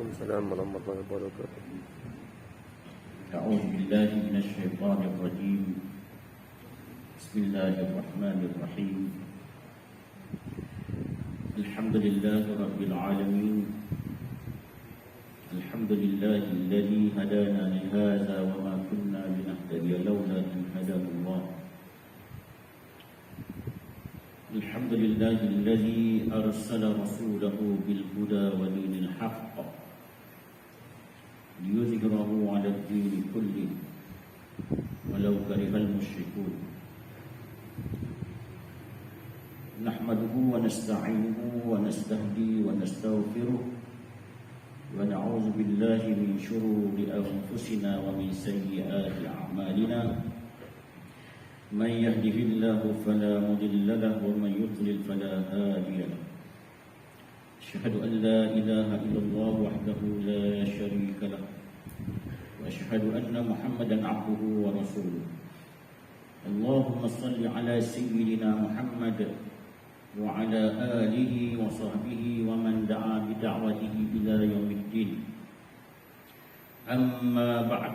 Waalaikumsalam warahmatullahi wabarakatuh. أعوذ بالله من الشيطان الرجيم بسم الله الرحمن الرحيم الحمد لله رب العالمين الحمد لله الذي هدانا لهذا وما كنا لنهتدي لولا أن هدانا الله الحمد لله الذي أرسل رسوله بالهدى ودين الحق ليظهره على الدين كله ولو كره المشركون نحمده ونستعينه ونستهديه ونستغفره ونعوذ بالله من شرور أنفسنا ومن سيئات أعمالنا من يهده الله فلا مضل له ومن يضلل فلا هادي له أشهد أن لا إله إلا الله وحده لا شريك له وأشهد أن محمدا عبده ورسوله اللهم صل على سيدنا محمد وعلى آله وصحبه ومن دعا بدعوته إلى يوم الدين أما بعد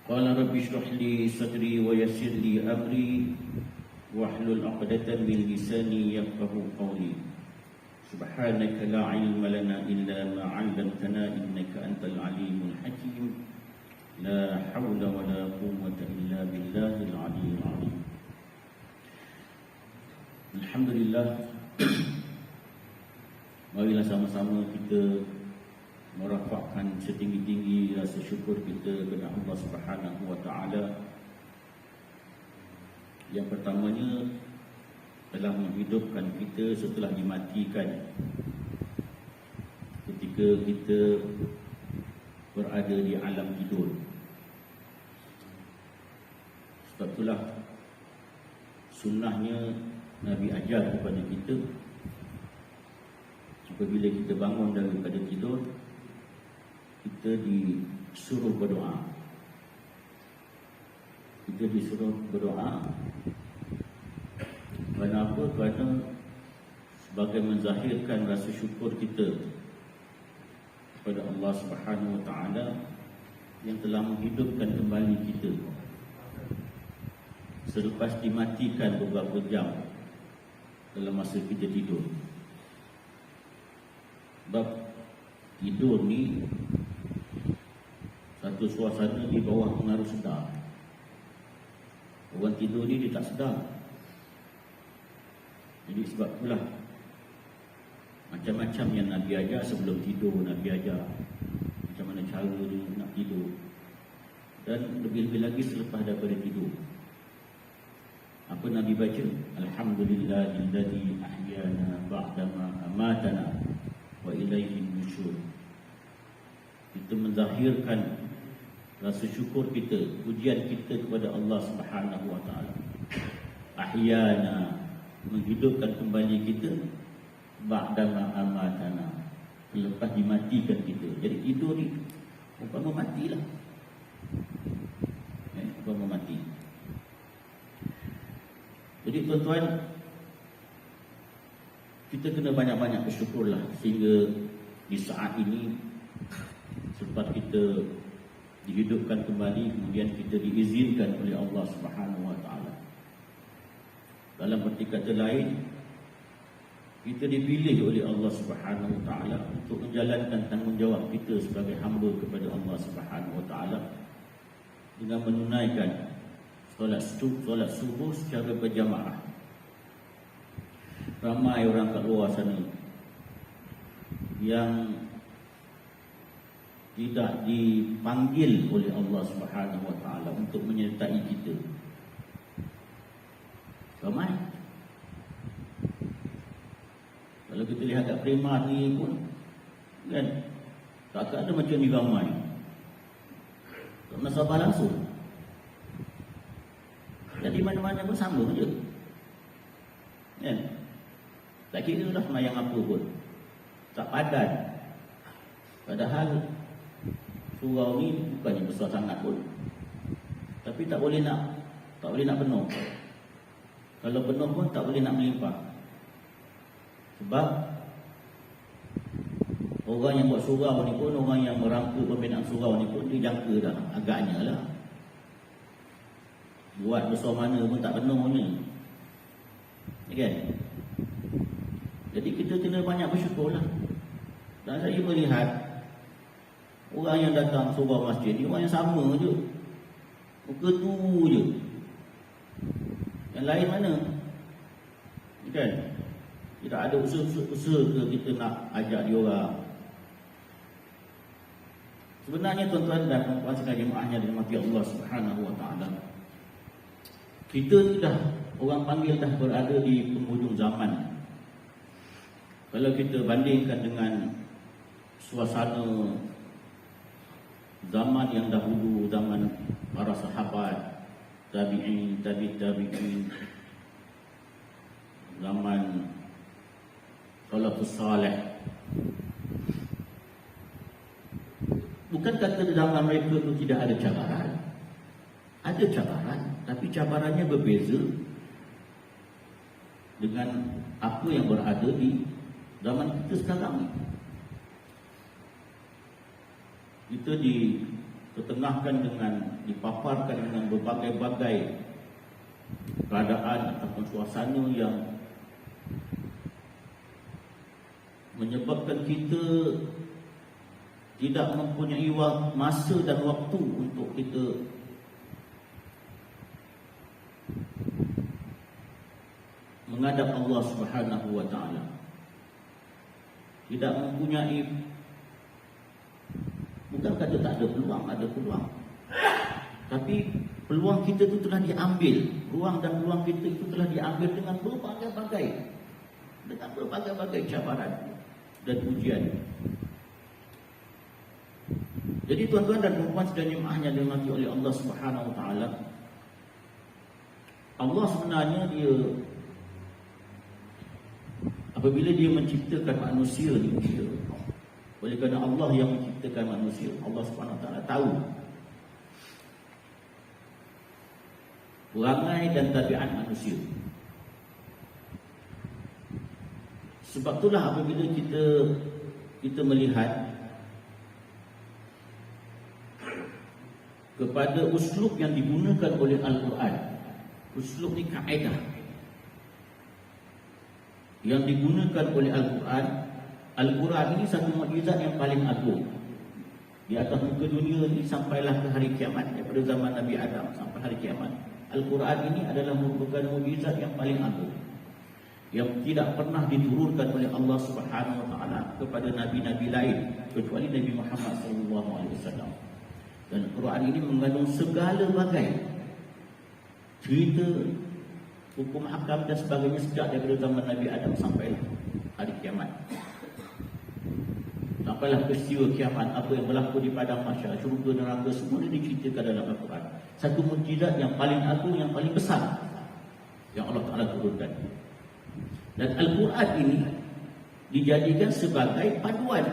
قال رب اشرح لي صدري ويسر لي أمري واحلل عقدة من لساني يفقهوا قولي سبحانك لا علم لنا إلا ما علمتنا إنك أنت العليم الحكيم لا حول ولا قوة إلا بالله العلي العظيم Alhamdulillah. Marilah sama-sama kita merafakkan setinggi-tinggi rasa syukur kita kepada Allah Subhanahu wa taala. Yang pertamanya telah menghidupkan kita setelah dimatikan ketika kita berada di alam tidur. Sebab itulah sunnahnya Nabi ajar kepada kita apabila kita bangun daripada tidur, kita disuruh berdoa. Kita disuruh berdoa. Kenapa? Kerana sebagai menzahirkan rasa syukur kita kepada Allah Subhanahu wa taala yang telah menghidupkan kembali kita selepas dimatikan beberapa jam dalam masa kita tidur. Sebab tidur ni satu suasana di bawah pengaruh sedar. Orang tidur ni dia tak sedar. Jadi sebab itulah macam-macam yang Nabi ajar sebelum tidur. Nabi ajar macam mana cara dia nak tidur, dan lebih-lebih lagi selepas daripada tidur. Apa Nabi baca? Alhamdulillahilladzi ahyana ba'dama amatana wa ilaihin nusyur. Kita menzahirkan rasa syukur kita, pujian kita kepada Allah Subhanahu wa taala. Ahyana, menghidupkan kembali kita, ba'dama amatana, selepas dimatikan kita. Jadi tidur ni umpama matilah. Umpama mati. Jadi tuan-tuan, kita kena banyak-banyak bersyukurlah sehingga di saat ini selepas kita dihidupkan kembali, kemudian kita diizinkan oleh Allah Subhanahu wa taala. Dalam erti kata lain, kita dipilih oleh Allah Subhanahu wa taala untuk menjalankan tanggungjawab kita sebagai hamba kepada Allah Subhanahu wa taala dengan menunaikan solat subuh secara berjamaah. Ramai orang kat luar sana yang tidak dipanggil oleh Allah Subhanahu wa taala untuk menyertai kita. Ramai. Kalau kita lihat kat Prima ni pun kan, tak ada macam ni ramai. Tak pernah sabar langsung. Jadi mana-mana pun sama je. Kan? Tak kira lah semayang apa pun, tak padan. Padahal surau ni bukannya besar sangat pun, tapi tak boleh nak penuh. Kalau penuh pun tak boleh nak melimpah. Sebab Orang yang buat surau ni pun, orang yang merangka pembinaan surau ni pun dijangka dah agaknya lah. Buat besar mana pun tak penuhnya. Ya kan? Jadi kita kena banyak bersyukur lah. Dan saya melihat orang yang datang surau masjid ni orang yang sama je. Muka tu je. Yang lain mana? Ya kan? Tidak ada usaha ke kita nak ajak dia orang. Sebenarnya tuan-tuan dan puan-puan sekalian jemaahnya dirahmati Allah Subhanahu wa taala. Kita dah orang panggil dah berada di penghujung zaman. Kalau kita bandingkan dengan suasana zaman yang dahulu, zaman para sahabat, tabi'in, tabi'in, zaman salafus salih. Bukan kata dalam mereka itu tidak ada cabaran. Ada cabaran, tapi cabarannya berbeza dengan apa yang berada di zaman kita sekarang ni. Kita dipertengahkan dengan, dipaparkan dengan berbagai-bagai keadaan ataupun suasana yang menyebabkan kita tidak mempunyai masa dan waktu untuk kita menghadap Allah Subhanahu wa taala. Tidak mempunyai, bukan kata tak ada peluang, ada peluang. Tapi peluang kita itu telah diambil, ruang dan peluang kita itu telah diambil dengan berbagai-bagai cabaran dan ujian. Jadi tuan-tuan dan puan-puan sekalian jemaahnya dirahmati oleh Allah Subhanahu wa taala. Allah sebenarnya dia apabila dia menciptakan manusia ni, oleh kerana Allah yang menciptakan manusia, Allah Subhanahu wa taala tahu perangai dan tabiat manusia. Sebab itulah apabila kita melihat kepada uslub yang digunakan oleh Al-Quran, uslub ni kaedah yang digunakan oleh Al-Quran. Al-Quran ini satu mukjizat yang paling agung di atas muka dunia ni sampailah ke hari kiamat. Daripada zaman Nabi Adam sampai hari kiamat, Al-Quran ini adalah merupakan mukjizat yang paling agung yang tidak pernah diturunkan oleh Allah Subhanahu wa taala kepada nabi-nabi lain kecuali Nabi Muhammad sallallahu alaihi wasallam. Dan Al-Quran ini mengandung segala bagai cerita, hukum hakam dan sebagainya sejak daripada zaman Nabi Adam sampai hari kiamat. Sampailah peristiwa kiamat, apa yang berlaku di padang mahsyar, syurga, neraka, semua ini diceritakan dalam Al-Quran. Satu mukjizat yang paling agung, yang paling besar yang Allah Ta'ala turunkan. Dan Al-Quran ini dijadikan sebagai panduan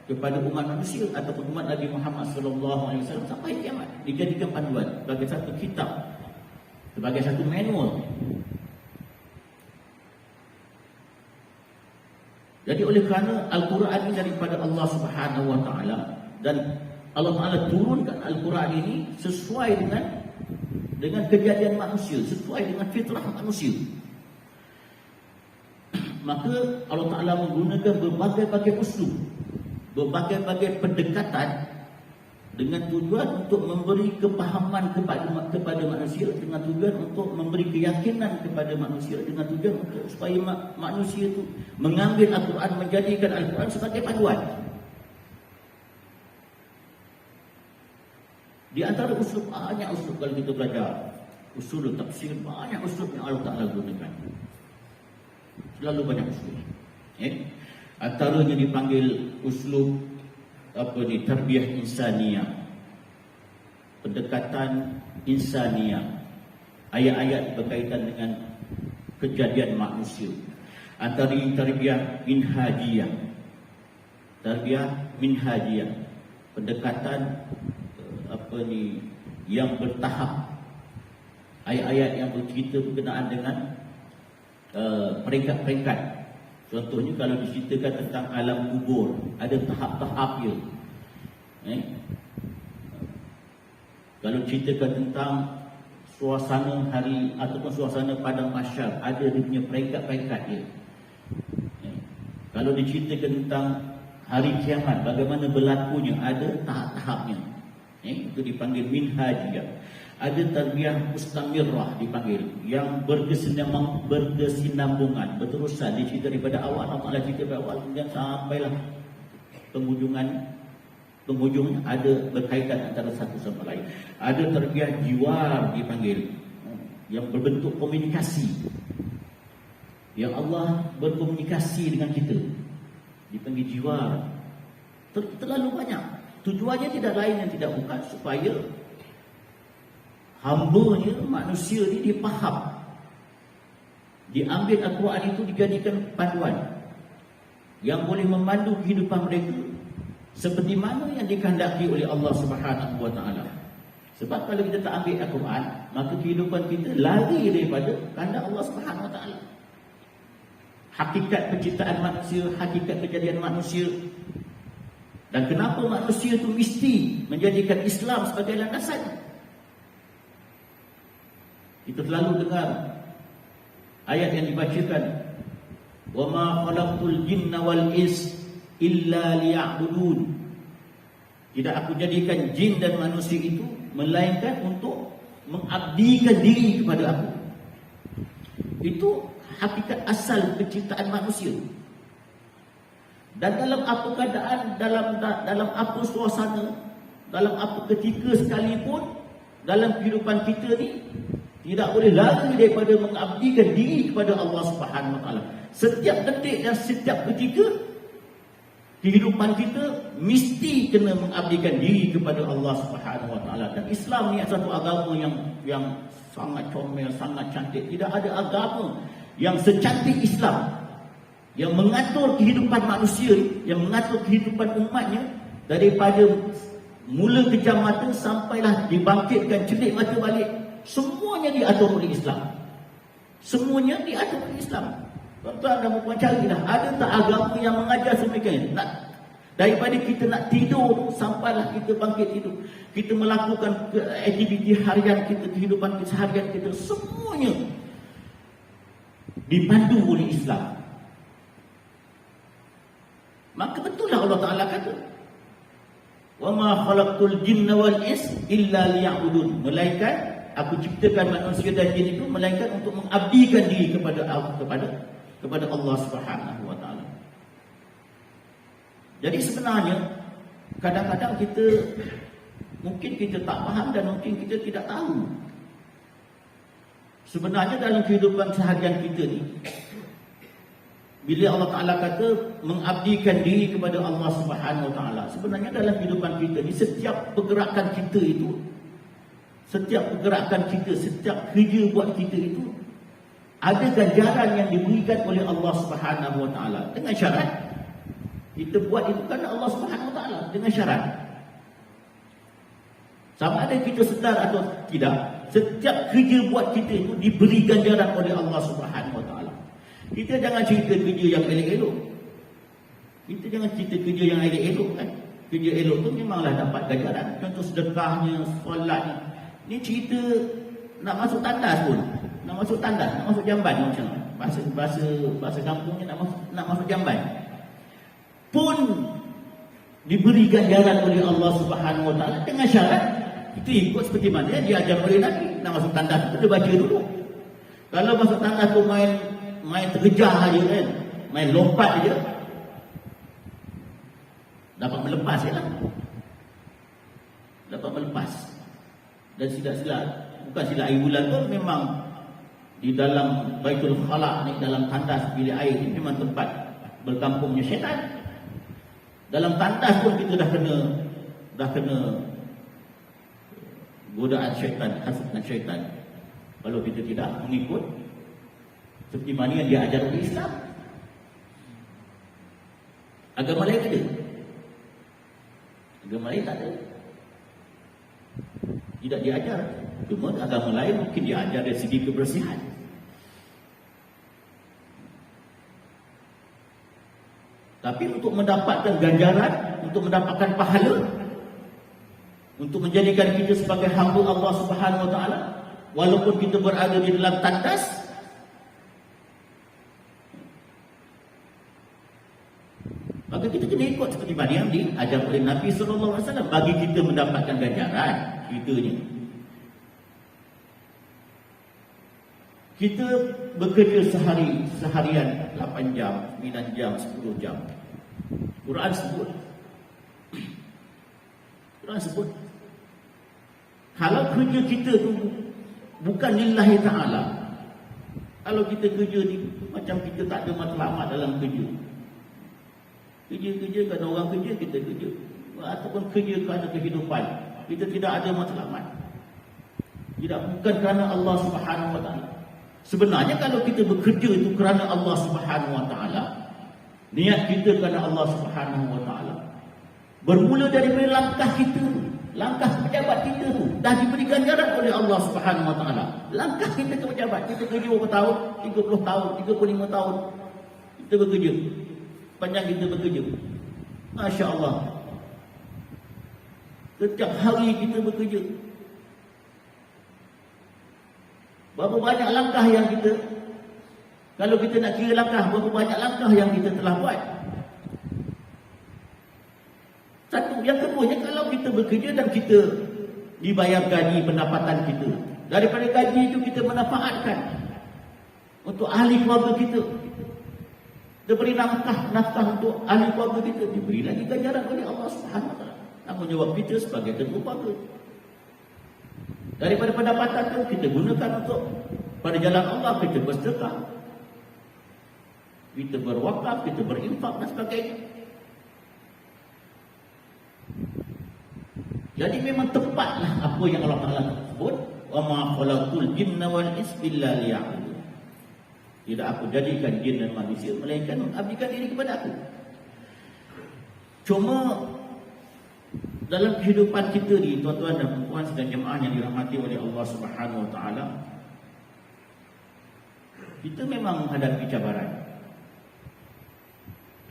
kepada umat manusia ataupun umat Nabi Muhammad SAW sampai kiamat. Dijadikan panduan sebagai satu kitab, sebagai satu manual. Jadi oleh kerana Al-Quran ini daripada Allah Subhanahu wa taala, dan Allah Ta'ala turunkan Al-Quran ini sesuai dengan kejadian manusia, sesuai dengan fitrah manusia, maka Allah Ta'ala menggunakan berbagai-bagai uslub, berbagai-bagai pendekatan dengan tujuan untuk memberi kepahaman kepada manusia, dengan tujuan untuk memberi keyakinan kepada manusia, dengan tujuan untuk supaya manusia itu mengambil Al-Quran, menjadikan Al-Quran sebagai panduan. Di antara uslub, banyak uslub kalau kita belajar usul tafsir, banyak uslub yang Allah Ta'ala gunakan. Selalu banyak uslub. Antaranya dipanggil uslub tarbiyah insaniyah, pendekatan insaniyah, ayat-ayat berkaitan dengan kejadian manusia. Antara tarbiyah minhajiyah, pendekatan yang bertahap, ayat-ayat yang bercerita berkenaan dengan peringkat-peringkat Contohnya kalau diceritakan tentang alam kubur, ada tahap-tahapnya. Kalau ceritakan tentang suasana hari ataupun suasana padang mahsyar, ada dia punya peringkat-peringkat dia. Kalau diceritakan tentang hari kiamat, bagaimana berlakunya, ada tahap-tahapnya. Itu dipanggil minhajiyah. Ada tarbiyah mustamirrah dipanggil, yang berkesinambungan, berterusan. Dia cerita daripada awal, Allah cerita daripada awal kemudian sampailah penghujungnya ada berkaitan antara satu sama lain. Ada tarbiyah jiwar dipanggil, yang berbentuk komunikasi, yang Allah berkomunikasi dengan kita, dipanggil jiwar. Terlalu banyak. Tujuannya tidak lain dan tidak bukan supaya hamba-Nya, manusia ni dia faham, diambil Al-Quran itu dijadikan panduan yang boleh memandu kehidupan mereka seperti mana yang dikehendaki oleh Allah Subhanahu wa taala. Sebab kalau kita tak ambil Al-Quran, maka kehidupan kita lari daripada kehendak Allah Subhanahu wa taala. Hakikat penciptaan manusia, hakikat kejadian manusia, dan kenapa manusia itu mesti menjadikan Islam sebagai landasan. Kita selalu dengar ayat yang dibacakan, wa ma khalaqtul jinna wal ins illa liya'budun. Tidak aku jadikan jin dan manusia itu melainkan untuk mengabdikan diri kepada aku. Itu hakikat asal penciptaan manusia. Dan dalam apa keadaan, dalam apa suasana, dalam apa ketika sekalipun dalam kehidupan kita ni, tidak boleh lari daripada mengabdikan diri kepada Allah Subhanahu wa taala. Setiap detik dan setiap ketika kehidupan kita mesti kena mengabdikan diri kepada Allah Subhanahu wa taala. Dan Islam ni satu agama yang sangat comel, sangat cantik. Tidak ada agama yang secantik Islam, yang mengatur kehidupan manusia, yang mengatur kehidupan umatnya daripada mula kejam mata sampailah dibangkitkan celik mata balik. Semuanya diatur oleh Islam. Semuanya diatur oleh Islam. Tuan-tuan dan puan carilah, ada tak agama yang mengajar semikian? Daripada kita nak tidur sampailah kita bangkit tidur, kita melakukan aktiviti harian kita, kehidupan kita seharian kita, semuanya dipandu oleh Islam. Maka betul lah Allah Ta'ala kata, wa ma khalaqtul jinna wal ins illa liya'budun. Melainkan aku ciptakan manusia dan jin itu melainkan untuk mengabdikan diri kepada Allah Subhanahu wa taala. Jadi sebenarnya kadang-kadang mungkin kita tak faham dan mungkin kita tidak tahu. Sebenarnya dalam kehidupan seharian kita ni, bila Allah Ta'ala kata mengabdikan diri kepada Allah Subhanahu wa taala, sebenarnya dalam kehidupan kita ni, setiap pergerakan kita itu, setiap pergerakan kita, setiap kerja buat kita itu ada ganjaran yang diberikan oleh Allah Subhanahu wa taala. Dengan syarat kita buat itu kerana Allah Subhanahu wa taala, dengan syarat. Sama ada kita sedar atau tidak, setiap kerja buat kita itu diberi ganjaran oleh Allah Subhanahu wa taala. Kita jangan cerita kerja yang elok-elok. Kita jangan cerita kerja yang elok-elok kan. Kerja elok tu memanglah dapat ganjaran. Contoh sedekahnya, solatnya. Ni cerita nak masuk tandas pun, nak masuk jamban macam bahasa kampungnya nak masuk jamban pun diberi ganjaran oleh Allah Subhanahu wa taala, dengan syarat kita ikut seperti mana yang diajar oleh Nabi. Nak masuk tandas tu dia baca dulu. Kalau masuk tandas tu main terkejar aja kan, main lompat aja, dapat melepas je lah. Dapat melepas. Dan silap-silap, bukan silap air bulan tu, memang di dalam Baitul Khala ni, dalam tandas bilik air ni memang tempat berkampungnya syaitan. Dalam tandas pun kita dah kena godaan syaitan, hasutan syaitan. Kalau kita tidak mengikut seperti mana yang dia ajar oleh Islam. Agama lain ada, agama lain tak ada, tidak diajar. Cuma agama lain mungkin diajar dari segi kebersihan. Tapi untuk mendapatkan ganjaran, untuk mendapatkan pahala, untuk menjadikan kita sebagai hamba Allah Subhanahu Wa Taala, walaupun kita berada di dalam tandas, maka kita kena ikut seperti mana yang diajar oleh Nabi SAW bagi kita mendapatkan ganjaran. Kita ni, kita bekerja seharian 8 jam, 9 jam, 10 jam. Quran sebut. Kalau kerja kita tu bukan lillahi ta'ala, kalau kita kerja ni macam kita tak ada matlamat dalam kerja. Kerja kerana orang kerja, kita kerja. Ataupun kerja kerana kehidupan, kita tidak ada matlamat. Bukan kerana Allah Subhanahu Wa Taala. Sebenarnya kalau kita bekerja itu kerana Allah Subhanahu Wa Taala, niat kita kerana Allah Subhanahu Wa Taala, bermula daripada langkah kita, langkah pejabat kita tu dah diberi ganjaran oleh Allah Subhanahu Wa Taala. Langkah kita ke pejabat, kita kerja berapa tahun? 30 tahun, 35 tahun kita bekerja. Panjang kita bekerja, Masya Allah. Setiap hari kita bekerja. Berapa banyak langkah yang kita, kalau kita nak kira langkah, berapa banyak langkah yang kita telah buat. Satu. Yang keduanya, kalau kita bekerja dan kita dibayar gaji pendapatan kita, daripada gaji itu kita manfaatkan untuk ahli keluarga kita, diberi nafkah untuk ahli keluarga kita, diberi lagi ganjaran oleh Allah Subhanahu Wa Taala. Tanggungjawab kita sebagai ketua keluarga. Daripada pendapatan itu kita gunakan untuk pada jalan Allah, kita bersedekah, kita berwakaf, kita berinfak dan sebagainya. Jadi memang tepatlah apa yang Allah Taala sebut, wa ma khalaqul jinna wal insa illa liya'budun. Tidak aku jadikan jin dan manusia melainkan mengabdikan diri kepada aku. Cuma dalam kehidupan kita ni, tuan-tuan dan puan dan jemaah yang dirahmati oleh Allah Subhanahu Wa Taala, kita memang menghadapi cabaran.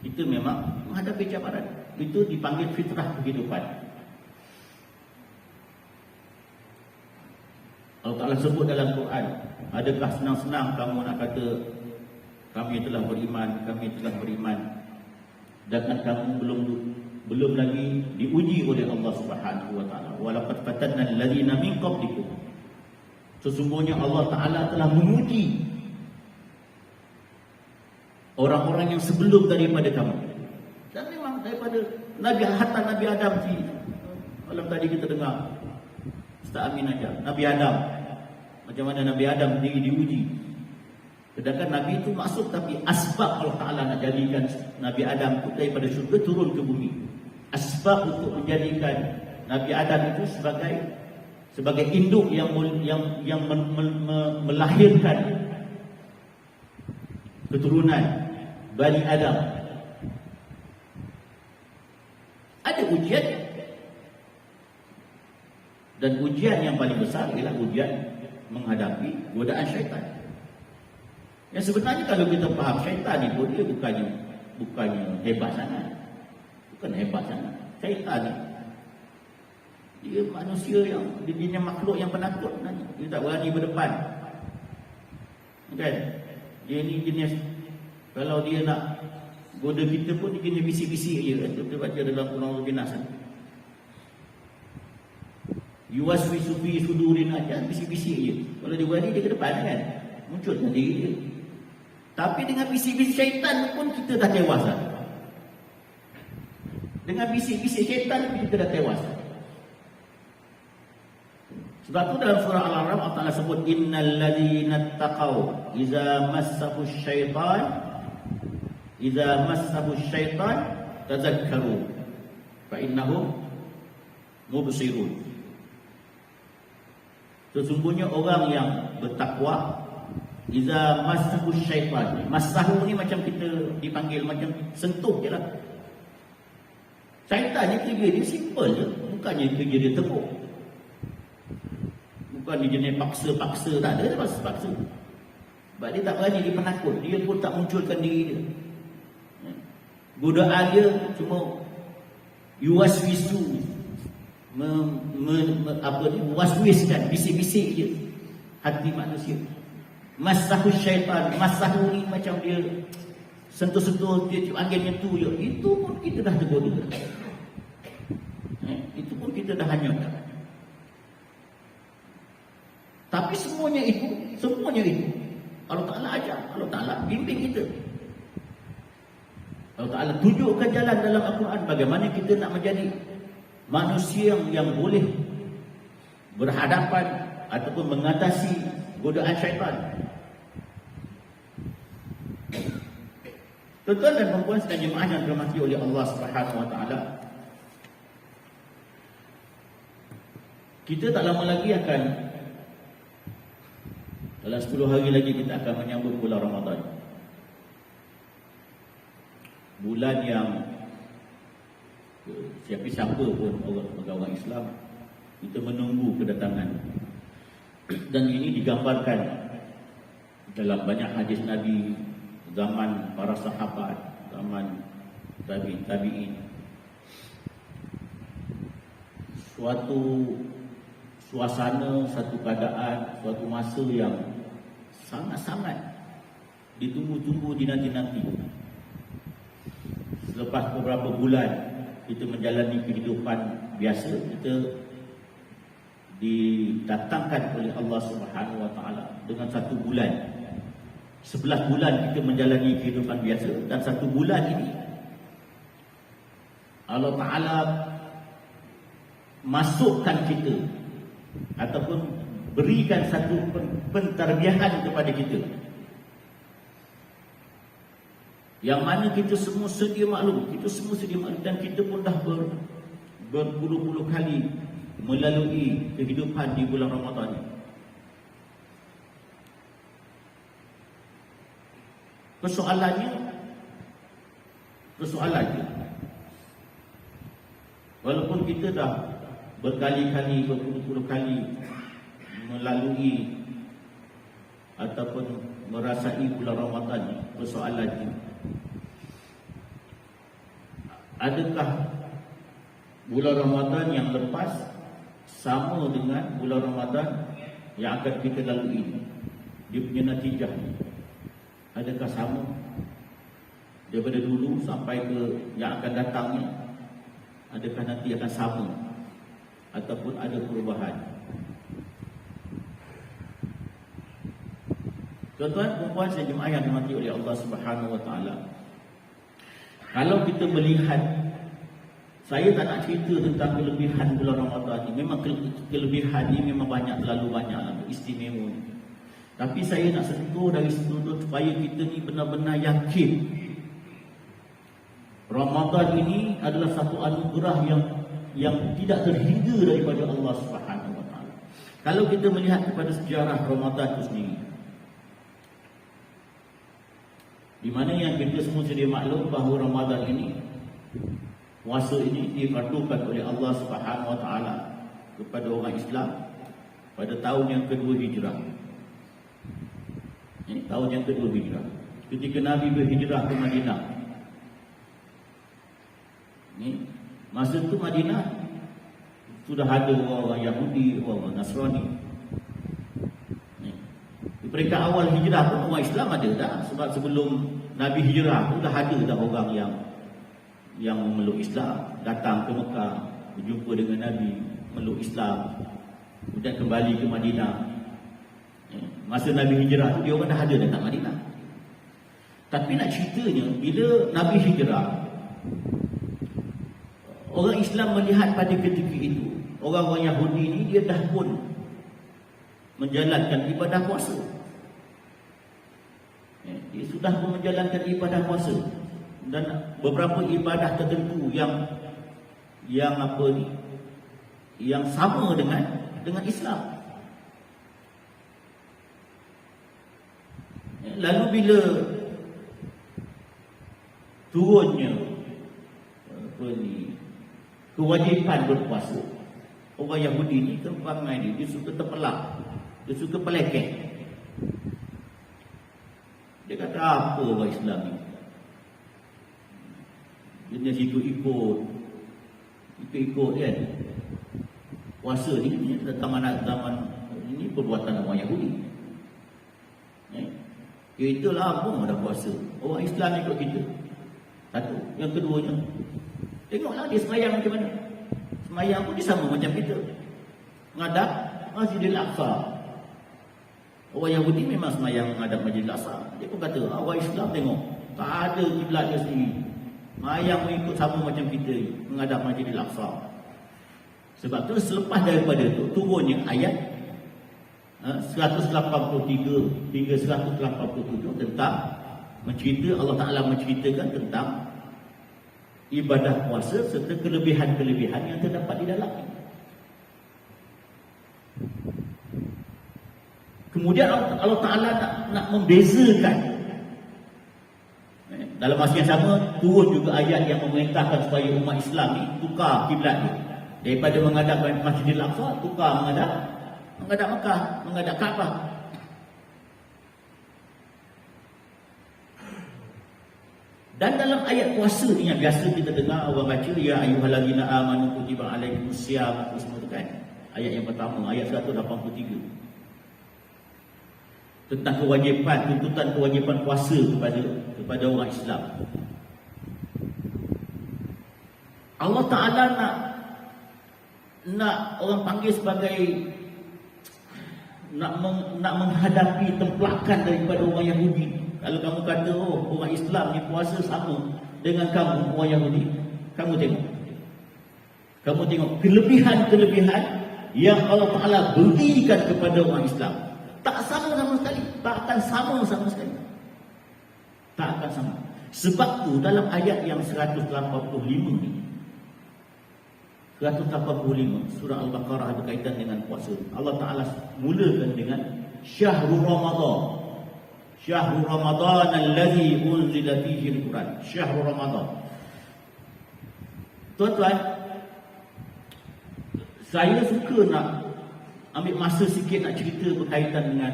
Kita memang menghadapi cabaran. Itu dipanggil fitrah kehidupan. Allah Ta'ala sebut dalam Quran, adakah senang-senang kamu nak kata kami telah beriman, sedangkan kamu belum lagi diuji oleh Allah Subhanahu Wa Taala. Walaqad fatanna alladziina min qablikum. Sesungguhnya Allah Ta'ala telah menguji orang-orang yang sebelum daripada kamu. Dan memang daripada Nabi Adam sini. Malam tadi kita dengar Ustaz Amin ajar Nabi Adam, macam mana Nabi Adam sendiri diuji. Sedangkan Nabi itu masuk, tapi asbab Allah Ta'ala nak jadikan Nabi Adam itu daripada syurga turun ke bumi. Asbab untuk menjadikan Nabi Adam itu sebagai induk yang melahirkan keturunan Bani Adam. Ada ujian, dan ujian yang paling besar ialah ujian menghadapi godaan syaitan. Yang sebenarnya kalau kita faham, syaitan ni pun dia bukannya hebat sangat. Bukan hebat sangat. Syaitan ni dia manusia yang dia makhluk yang penakut sebenarnya. Dia tak berani berdepan. Kan? Dia ni jenis, kalau dia nak goda kita pun dia jenis bisik-bisik je. Kita baca dalam Quran Al-Nas. Yuwaswisu fi sudurin aja, bisik-bisik je. Kalau dia berani dia ke depan kan, munculkan diri dia. Tapi dengan bisik-bisik syaitan pun kita dah tewas dah. Dengan bisik-bisik syaitan pun kita dah tewas. Sebab tu dalam surah Al-A'raf Allah Ta'ala sebut, innal ladzina taqaw idza massahu syaitan tazakkaru fa innahum mubsirun. Sesungguhnya orang yang bertakwa, idza massahu syaitan, massahu ni macam kita dipanggil, macam sentuh je lah. Syaitan ni kerja dia simple je, bukannya kerja dia teruk. Bukan dia jenis paksa-paksa, tak ada paksa-paksa. Sebab dia tak berani, dia penakut, dia pun tak munculkan diri dia. Godaan dia cuma yuwaswisu, waswiskan, bisik-bisik je hati manusia. Masahu syaitan, masahu ni macam dia sentuh-sentuh, dia tiup angin nyentuh je. Itu pun kita dah tergoda. Itu pun kita dah hanyut. Tapi semuanya itu Allah Ta'ala ajar, Allah Ta'ala bimbing kita. Allah Ta'ala tunjukkan jalan dalam Al-Quran bagaimana kita nak menjadi manusia yang boleh berhadapan ataupun mengatasi godaan syaitan. Tuan-tuan dan puan-puan sekalian jemaah yang dirahmati oleh Allah Subhanahu Wa Ta'ala, kita tak lama lagi akan, dalam 10 hari lagi kita akan menyambut bulan Ramadan. Bulan yang siapa-siapa pun orang Islam kita menunggu kedatangan. Dan ini digambarkan dalam banyak hadis Nabi, zaman para sahabat, zaman tabi'in. Suatu suasana, satu keadaan, suatu masa yang sangat-sangat ditunggu-tunggu, dinanti-nanti. Selepas beberapa bulan kita menjalani kehidupan biasa, kita didatangkan oleh Allah Subhanahu Wa Ta'ala dengan 1 bulan. 11 bulan kita menjalani kehidupan biasa, dan 1 bulan ini Allah Ta'ala masukkan kita ataupun berikan satu pentarbiahan kepada kita, yang mana kita semua sedia maklum, dan kita pun dah berpuluh-puluh kali melalui kehidupan di bulan Ramadan. Persoalannya walaupun kita dah berkali-kali, berpuluh-puluh kali melalui ataupun merasai bulan Ramadan, persoalannya, adakah bulan Ramadan yang lepas sama dengan bulan Ramadan yang akan kita lalui ini? Dia punya natijah, adakah sama daripada dulu sampai ke yang akan datangnya? Adakah nanti akan sama ataupun ada perubahan? Tuan-tuan dan puan saya jemaah yang dirahmati oleh Allah Subhanahu Wa Ta'ala, kalau kita melihat, saya tak nak cerita tentang kelebihan bulan Ramadan ini. Memang kelebihan ini memang banyak, terlalu banyak, istimewa. Tapi saya nak sentuh dari sudut supaya kita ni benar-benar yakin Ramadan ini adalah satu anugerah yang tidak terhingga daripada Allah Subhanahu Wa Ta'ala. Kalau kita melihat kepada sejarah Ramadan itu sendiri, di mana yang kita semua sedia maklum bahawa Ramadan ini, puasa ini difardukan oleh Allah Subhanahu Wa Ta'ala kepada orang Islam pada tahun yang kedua Hijrah. Ini tahun yang kedua Hijrah, ketika Nabi berhijrah ke Madinah. Ini masa itu Madinah sudah ada orang Yahudi, orang Nasrani. Di peringkat awal hijrah pun orang Islam ada dah, sebab sebelum Nabi hijrah pun dah ada dah orang yang memeluk Islam, datang ke Mekah, berjumpa dengan Nabi, memeluk Islam, kemudian kembali ke Madinah. Masa Nabi hijrah tu dia orang dah ada datang Madinah. Tapi nak ceritanya, bila Nabi hijrah, orang Islam melihat pada ketika itu, orang-orang Yahudi ni dia dah pun menjalankan ibadah puasa. Dia sudah pun menjalankan ibadah puasa, dan beberapa ibadah tertentu yang sama dengan Islam. Lalu bila turunnya kewajipan berpuasa, orang Yahudi ni keperangai dia suka terpelak, dia suka pelekeh. Dia kata, apa orang Islam ni? jenis ikut-ikut kan. Puasa ni zaman ini perbuatan orang Yahudi. Kita lah pun ada puasa. Orang Islam ikut kita. Satu. Yang keduanya, tengoklah dia semayang macam mana. Semayang pun dia sama macam kita. Menghadap Masjidil Aqsa. Orang Yahudi memang semayang menghadap Masjidil Aqsa. Dia pun kata, orang Islam tengok, tak ada kiblat dia sendiri. Semayang pun ikut sama macam kita menghadap Masjidil Aqsa. Sebab tu selepas daripada tu turunnya ayat 183 hingga 187 tentang Allah Ta'ala menceritakan tentang ibadah puasa serta kelebihan-kelebihan yang terdapat di dalamnya. Kemudian Allah Ta'ala nak membezakan. Dalam masa yang sama turun juga ayat yang memerintahkan supaya umat Islam ni tukar kiblat ni. Daripada menghadap Masjidil Aqsa, tukar menghadap Mekah, menghadap Kaabah. Dan dalam ayat puasa ni yang biasa kita dengar orang baca, ya ayyuhallazina amanu kutiba alaikumusiyam, semua tu kan. Ayat yang pertama, ayat 183. Tentang kewajipan, tuntutan kewajipan puasa kepada orang Islam. Allah Ta'ala nak orang panggil sebagai nak menghadapi templakan daripada orang Yahudi. Kalau kamu kata, orang Islam ni puasa sama dengan kamu, orang Yahudi, kamu tengok kelebihan-kelebihan yang Allah Ta'ala berikan kepada orang Islam. Tak sama sekali. Tak akan sama sekali. Tak akan sama. Sebab tu dalam ayat yang 185 ni, 185 surah Al-Baqarah berkaitan dengan puasa. Allah Ta'ala mulakan dengan Syahrul Ramadan. Syahrul Ramadan alladhi unzila fihi al-Quran. Syahrul Ramadan. Tuan-tuan, saya suka nak ambil masa sikit nak cerita berkaitan dengan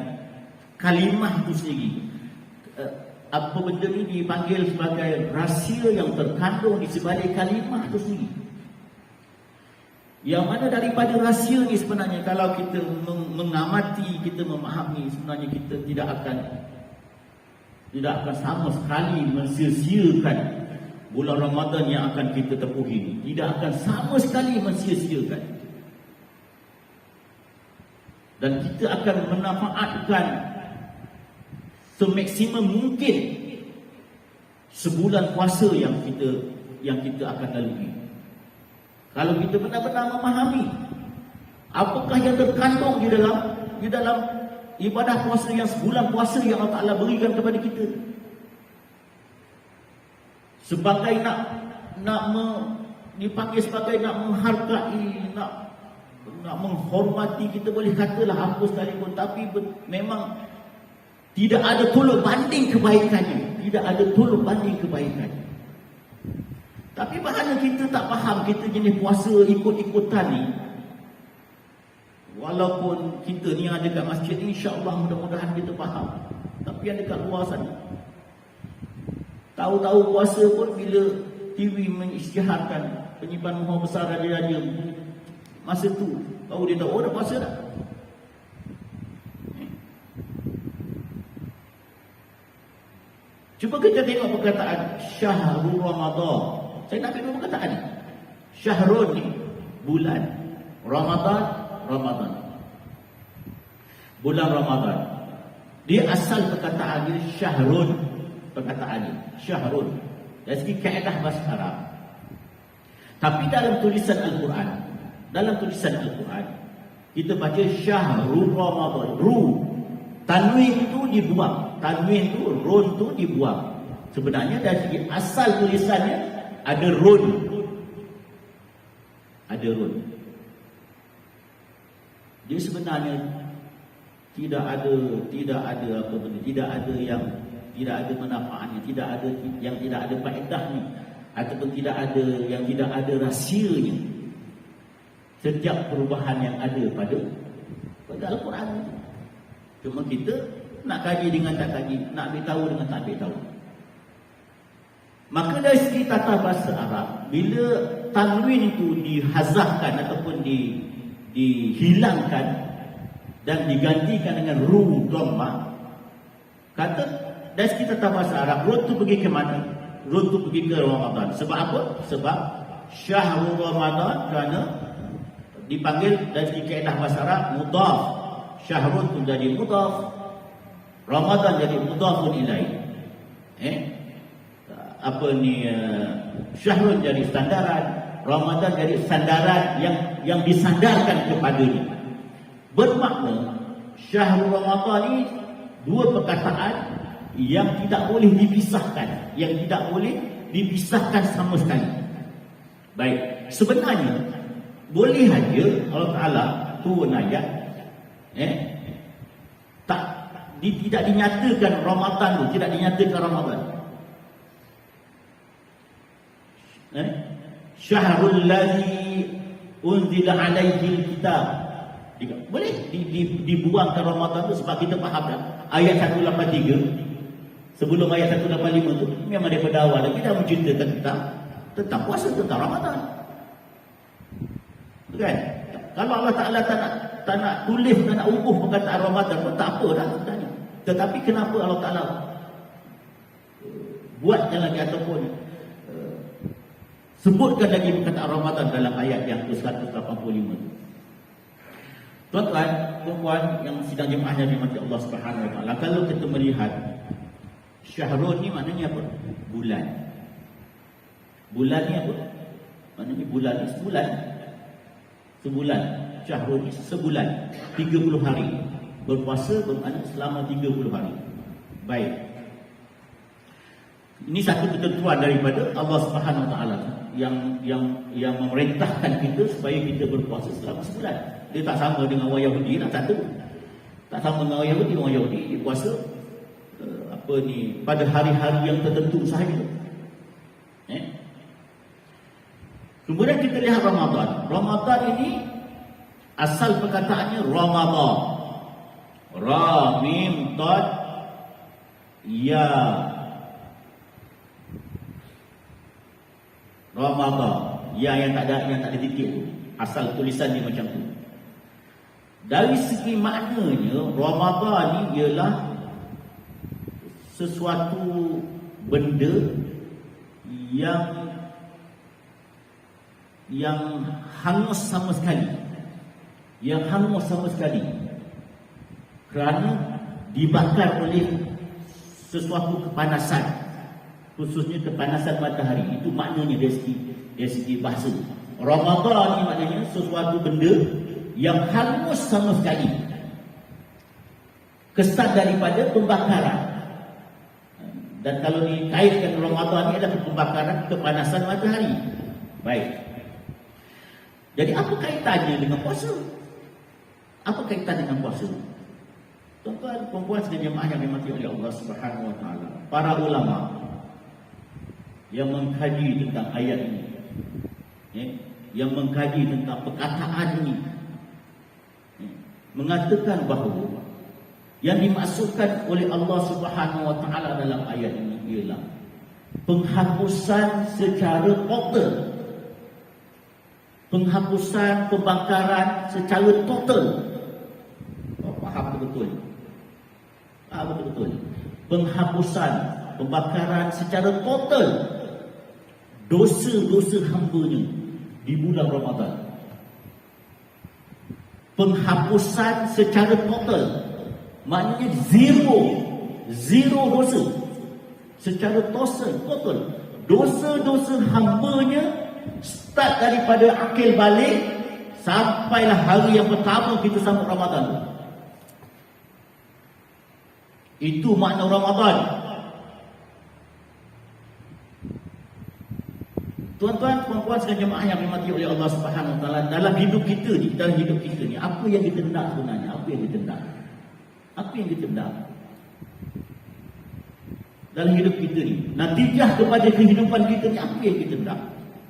kalimah itu sendiri. Apa benda ni dipanggil sebagai rahsia yang terkandung di sebalik kalimah itu sendiri. Yang mana daripada rahsia ni sebenarnya, kalau kita mengamati, kita memahami, sebenarnya kita tidak akan sama sekali mensia-siakan bulan Ramadan yang akan kita tepuhi ni. Tidak akan sama sekali mensia-siakan. Dan kita akan memanfaatkan semaksimum mungkin sebulan puasa yang kita akan lalui. Kalau kita benar-benar memahami apakah yang terkandung di dalam ibadah puasa yang sebulan puasa yang Allah Ta'ala berikan kepada kita, sebagai dipanggil sebagai nak menghargai, nak menghormati, kita boleh katalah apa sekalipun, tapi memang tidak ada tolak banding kebaikannya. Tidak ada tolak banding kebaikannya. Tapi bahagian kita tak faham, kita jenis puasa ikut-ikutan ni. Walaupun kita ni yang ada kat masjid ni, insya-Allah mudah-mudahan kita faham. Tapi yang dekat luar sana, tahu-tahu puasa pun bila TV mengisytiharkan penyimpanan mahal besar raja-raja, masa tu baru dia tahu, dah puasa dah. Cuba kita tengok perkataan Syahrul Ramadan. Saya nak ambil perkataan ni. Syahrul ni bulan, Ramadan. Bulan Ramadan. Dia asal perkataan dia Syahrul. Perkataan ni Syahrul dari segi kaedah bahasa Arab. Tapi dalam tulisan Al-Quran, kita baca Syahrul Ramadan. Tanwin tu dibuang. Tanwin tu, run tu dibuang. Sebenarnya dari segi asal tulisannya ada run. Ada run. Dia sebenarnya tidak ada apa benda, tidak ada manfaatnya, tidak ada faedahnya, ataupun tidak ada rahsianya. Setiap perubahan yang ada pada Al-Quran. Cuma kita nak kaji dengan tak kaji, nak ambil tahu dengan tak ambil tahu. Maka dari segi tata bahasa Arab, bila tanwin itu dihazafkan ataupun dihilangkan dan digantikan dengan ru dhamma, kata dari segi tata bahasa Arab, ru itu pergi ke mana? Ru itu pergi ke Ramadan. Sebab apa? Sebab syahrul Ramadan kerana dipanggil dari segi kaedah bahasa Arab mudhaf. Syahrul pun jadi mudhaf, Ramadan jadi mudhafun ilaih. Syahrul jadi sandaran, Ramadan jadi sandaran yang disandarkan kepadanya. Bermakna syahrul Ramadan ini dua perkataan yang tidak boleh dipisahkan, sama sekali. Baik, sebenarnya boleh saja Allah Taala turun ayat tidak dinyatakan Ramadan tu, tidak dinyatakan Ramadan. Syahrul ladzi unzila alaihi alkitab. Boleh dibuangkan Ramadan tu sebab kita faham dah ayat 183 sebelum ayat 185 tu memang daripada awal lagi dah menceritakan tentang puasa, tentang Ramadan. Kan? Kalau Allah Taala tak nak tulis, tak nak ubah perkataan Ramadan pun tak apa dah sebenarnya. Tetapi kenapa Allah Taala buatkan lagi ataupun sebutkan lagi perkataan Ramadan dalam ayat yang ke-185 tu? Tuan-tuan, puan-puan yang sidang jemaah yang dirahmati Allah Subhanahu Wa Taala, kalau kita melihat Syahrul ni maknanya apa? Bulan. Bulan ni apa? Maknanya bulan ni sebulan. Sebulan. Syahrul ni sebulan. 30 hari. Berpuasa bermakna selama 30 hari. Baik. Ini satu ketentuan daripada Allah Subhanahu Wa Taala yang memerintahkan kita supaya kita berpuasa selama sebulan. Dia tak sama dengan orang Yahudi lah, satu. Tak sama dengan orang Yahudi. Orang Yahudi dia puasa pada hari-hari yang tertentu sahaja. Kemudian kita lihat Ramadan. Ramadan ini asal perkataannya Ramadan. Ra mim tad ya. Ramadan. Ya yang tak ada titik tu. Asal tulisan dia macam tu. Dari segi maknanya, Ramadan ni ialah sesuatu benda yang hangus sama sekali. Yang hangus sama sekali. Kerana dibakar oleh sesuatu kepanasan. Khususnya kepanasan matahari. Itu maknanya dari segi bahasa. Ramadan ni maknanya sesuatu benda yang hangus sama sekali. Kesan daripada pembakaran. Dan kalau dikaitkan Ramadan ni adalah pembakaran kepanasan matahari. Baik. Jadi apa kaitannya dengan puasa? Apa kaitan dengan puasa? Tuan-tuan, perempuan sekalian jemaah yang dimati oleh Allah Subhanahu Wa Taala, para ulama yang mengkaji tentang ayat ini, yang mengkaji tentang perkataan ini, mengatakan bahawa yang dimaksudkan oleh Allah Subhanahu Wa Taala dalam ayat ini ialah penghapusan secara total. Penghapusan, pembakaran secara total. Faham betul? Faham betul? Penghapusan, pembakaran secara total dosa-dosa hamba-Nya di bulan Ramadan. Penghapusan secara total, maknanya zero dosa secara total. Dosa-dosa hamba-Nya start daripada akil balik sampailah hari yang pertama kita sambut Ramadan. Itu makna Ramadan. Tuan-tuan, puan-puan sekalian jemaah yang dirahmati oleh Allah Subhanahu Wa Taala, dalam hidup kita ni, apa yang kita nak sebenarnya? Apa yang kita nak? Dalam hidup kita ni, natijah kepada kehidupan kita ni, apa yang kita nak?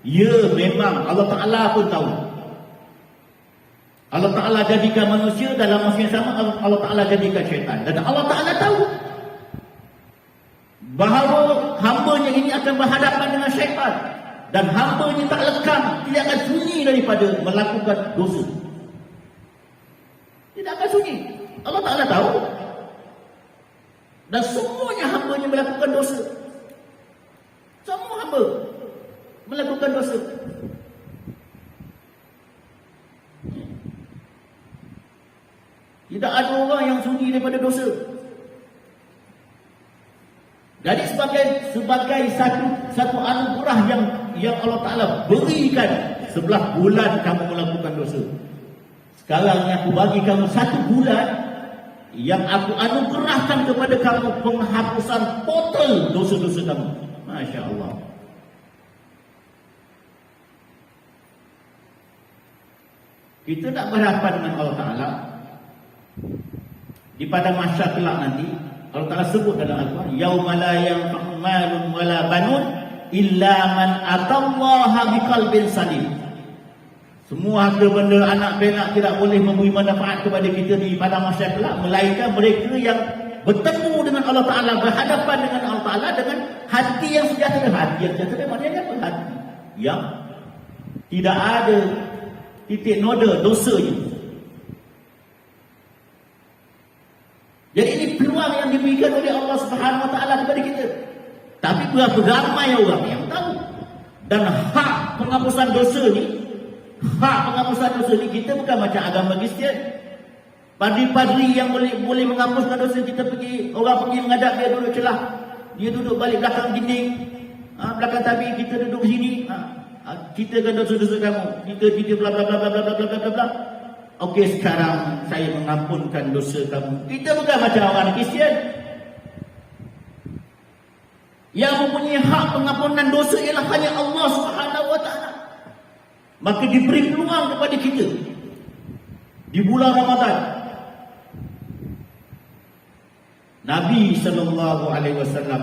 Ya, memang Allah Ta'ala pun tahu. Allah Ta'ala jadikan manusia, dalam masa yang sama Allah Ta'ala jadikan syaitan. Dan Allah Ta'ala tahu bahawa hambanya ini akan berhadapan dengan syaitan. Dan hambanya tak lekang, tidak akan sunyi daripada melakukan dosa. Tidak akan sunyi. Allah Ta'ala tahu. Dan semuanya hambanya melakukan dosa. Semua hamba melakukan dosa. Tidak ada orang yang sunyi daripada dosa. Jadi sebagai satu anugerah yang Allah Ta'ala berikan, 11 bulan kamu melakukan dosa. Sekarang aku bagi kamu 1 bulan yang aku anugerahkan kepada kamu penghapusan total dosa-dosa kamu. Masya Allah. Kita nak berhadapan dengan Allah Ta'ala di pada masa kelak nanti. Allah Ta'ala sebut dalam Al-Quran, yauma la yanfa'u malun wala banun illa man atallaha biqalbin salim. Semua harta benda, anak penak tidak boleh memberi manfaat kepada kita di pada masa kelak, melainkan mereka yang bertemu dengan Allah Ta'ala, berhadapan dengan Allah Ta'ala dengan hati yang sejahtera. Hati yang sejahtera maknanya apa? Hati yang tidak ada titik noda dosanya. Jadi ini peluang yang diberikan oleh Allah Subhanahu Wa Taala kepada kita. Tapi berapa ramai orang yang tahu. Dan hak penghapusan dosa ni, kita bukan macam agama Kristian. Padri-padri yang boleh menghapuskan dosa, orang pergi menghadap dia duduk celah. Dia duduk balik belakang dinding, belakang tabi, kita duduk sini. Kita kan dosa-dosa kamu. Kita bla bla bla bla bla bla bla bla bla. Okey, sekarang saya mengampunkan dosa kamu. Kita bukan macam orang Kristian. Yang mempunyai hak pengampunan dosa ialah hanya Allah Subhanahu Wa Taala. Maka diberi peluang kepada kita di bulan Ramadan. Nabi sallallahu alaihi wasallam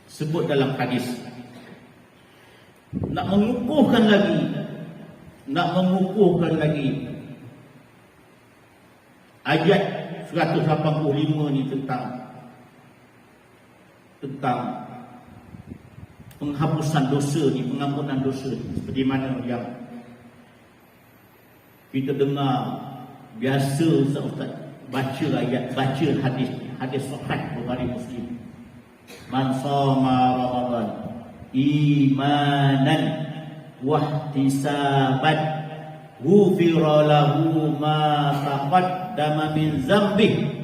sebut dalam hadis, nak mengukuhkan lagi ayat 185 ni tentang penghapusan dosa ni, pengampunan dosa ni. Seperti mana yang kita dengar biasa Ustaz baca hadis sahih Bukhari Muslim. Man shoma Ramadan imanan wahtisaban ghufira lahu ma taqaddama min dzambih.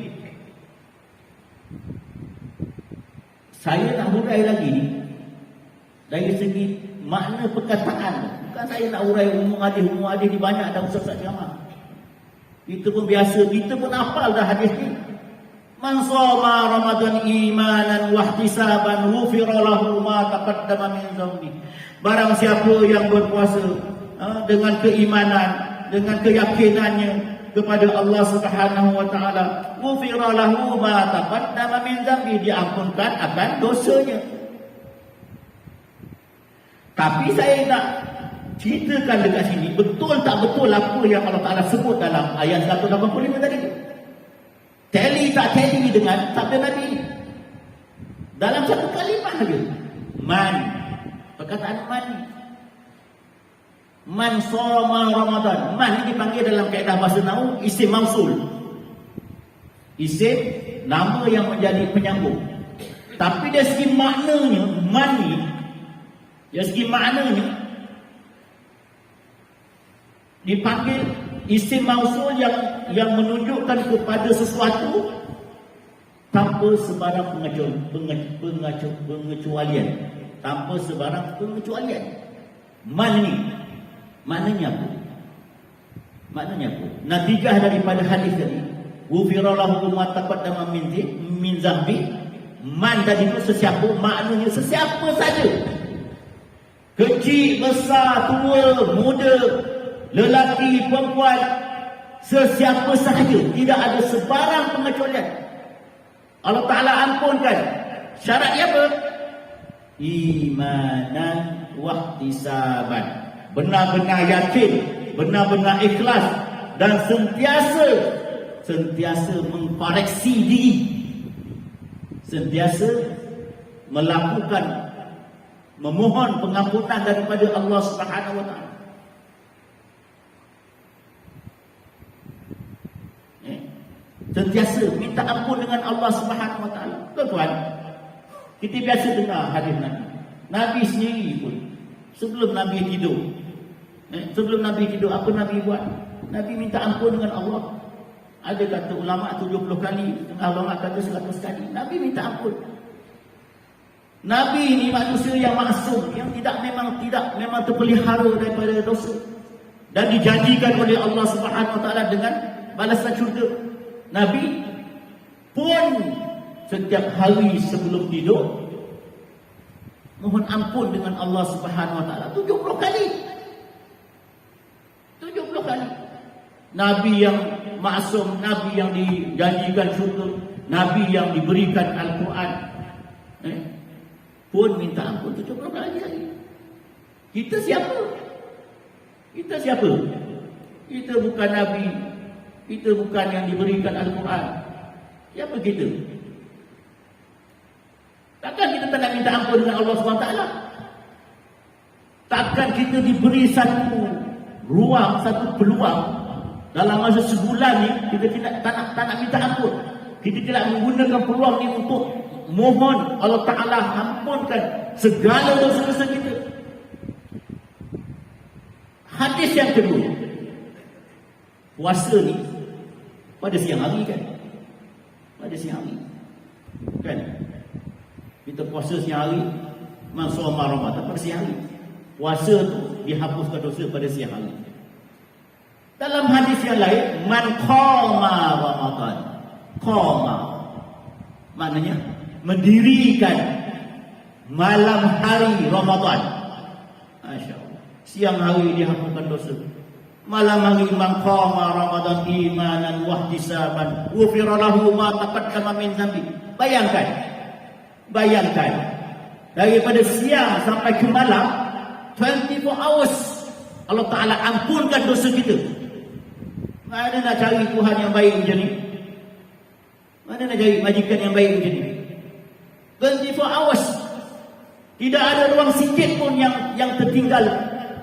Saya nak hurai lagi ni dari segi makna perkataan. Bukan saya nak hurai umum hadis ni banyak dah ustaz ceramah. Kita pun biasa, kita pun hafal dah hadis ni. Man shoma Ramadan imanan wahtisaban ghufira lahu ma taqaddama min dzambih. Barang siapa yang berpuasa dengan keimanan, dengan keyakinannya kepada Allah Subhanahu Wa Taala, ghufira lahu ma taqaddama min dzambi, diampunkan akan dosanya. Tapi saya nak ceritakan dekat sini, betul tak betul apa yang Allah Taala sebut dalam ayat 185 tadi? Teli tak teli dengan sabda Nabi dalam satu kalimah saja. Perkataan man shoma Ramadan. Man ini dipanggil dalam kaedah bahasa nahwu isim mausul. Isim nama yang menjadi penyambung. Tapi dari segi maknanya, man ni dari segi maknanya dipanggil isim mausul yang menunjukkan kepada sesuatu tanpa sebarang pengecualian. Tanpa sebarang pengecualian. Man ni maknanya apa? Natijah daripada hadis tadi, ghufira lahu ma taqaddama min dzambi. Man tadi itu sesiapa, maknanya sesiapa saja. Kecil, besar, tua, muda, lelaki, perempuan, sesiapa sahaja, tidak ada sebarang pengecualian. Allah Ta'ala ampunkan. Syaratnya apa? Imanan wahtisaban. Benar-benar yakin, benar-benar ikhlas, dan sentiasa mengkoreksi diri. Sentiasa melakukan memohon pengampunan daripada Allah Subhanahu wa taala. Sentiasa minta ampun dengan Allah Subhanahu wa taala. Tuan-tuan, kita biasa dengar hadis Nabi. Nabi sendiri pun sebelum Nabi tidur, sebelum Nabi tidur apa Nabi buat? Nabi minta ampun dengan Allah. Ada kata ulama 70 kali, setengah ulama kata 100 kali. Nabi minta ampun. Nabi ini manusia yang maksum, yang memang terpelihara daripada dosa dan dijanjikan oleh Allah Subhanahu wa taala dengan balasan syurga. Nabi pun setiap hari sebelum tidur mohon ampun dengan Allah Subhanahu wa taala 70 kali. 70 kali. Nabi yang maksum, Nabi yang dijanjikan syurga, Nabi yang diberikan Al-Quran, pun minta ampun 70 kali lagi. Kita siapa? Kita siapa? Kita bukan Nabi. Kita bukan yang diberikan Al-Quran. Siapa kita? Takkan kita tak nak minta ampun dengan Allah SWT? Takkan kita diberi satu ruang, satu peluang dalam masa sebulan ni kita tak nak minta ampun. Kita tidak menggunakan peluang ni untuk mohon Allah Ta'ala ampunkan segala dosa-dosa kita. Hadis yang kedua, puasa ni pada siang hari kan? Pada siang hari kan? Kita puasa siang hari, man shoma Ramadan pada siang hari. Puasa tu dihapuskan dosa pada siang hari. Dalam hadis yang lain, man qama Ramadan, qama maknanya mendirikan malam hari Ramadan. Masya-Allah. Siang hari dihapuskan dosa. Malam hari man qama Ramadan imanan wa ihtisaban ghufira lahu ma taqaddama min dhanbi. Bayangkan daripada siang sampai ke malam 24 hours Allah Ta'ala ampunkan dosa kita. Mana nak cari Tuhan yang baik macam ni? Mana nak cari majikan yang baik macam ni? 24 hours. Tidak ada ruang sikit pun yang tertinggal.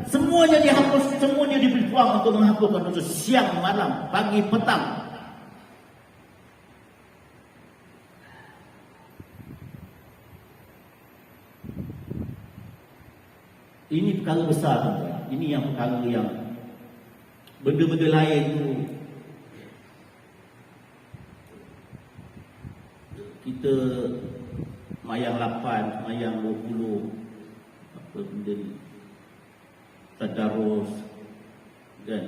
Semuanya dihapus, semuanya diberi peluang untuk menghapuskan dosa. Siang, malam, pagi, petang. Ini perkara besar, tuan-tuan. Ini yang perkara yang benda-benda lain tu kita mayang 8, mayang 20, apa benda ni, tadarus kan,